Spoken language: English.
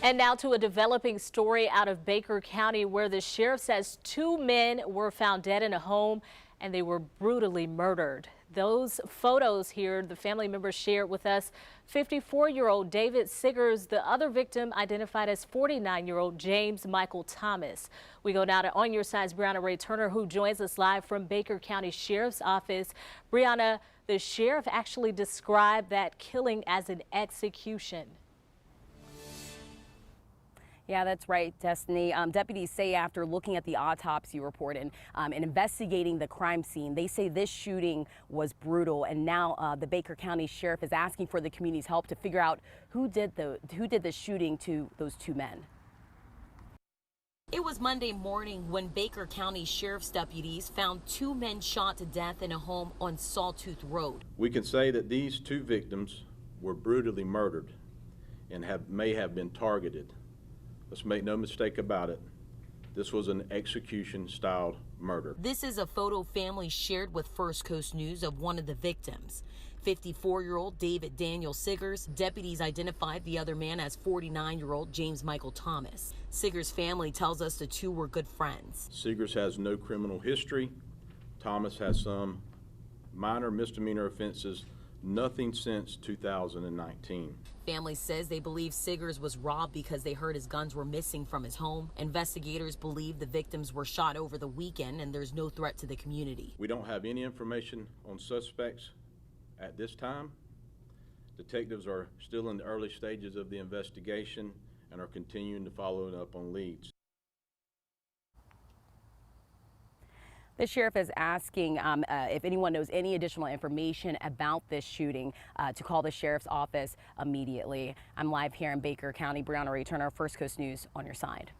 And now to a developing story out of Baker County where the sheriff says two men were found dead in a home and they were brutally murdered. Those photos here, the family members shared with us. 54-year-old David Siggers, the other victim identified as 49-year-old James Michael Thomas. We go now to On Your Side's Brianna Ray Turner, who joins us live from Baker County Sheriff's Office. Brianna, the sheriff actually described that killing as an execution. Yeah, that's right, Destiny. Deputies say after looking at the autopsy report and investigating the crime scene, they say this shooting was brutal. And now the Baker County Sheriff is asking for the community's help to figure out who did the shooting to those two men. It was Monday morning when Baker County Sheriff's deputies found two men shot to death in a home on Sawtooth Road. We can say that these two victims were brutally murdered and may have been targeted. Let's make no mistake about it. This was an execution-styled murder. This is a photo family shared with First Coast News of one of the victims. 54-year-old David Daniel Siggers. Deputies identified the other man as 49-year-old James Michael Thomas. Siggers' family tells us the two were good friends. Siggers has no criminal history. Thomas has some minor misdemeanor offenses, nothing since 2019. Family says they believe Siggers was robbed because they heard his guns were missing from his home. Investigators believe the victims were shot over the weekend and there's no threat to the community. We don't have any information on suspects at this time. Detectives are still in the early stages of the investigation and are continuing to follow up on leads. The sheriff is asking if anyone knows any additional information about this shooting to call the sheriff's office immediately. I'm live here in Baker County. Brianna Ray Turner, First Coast News, on your side.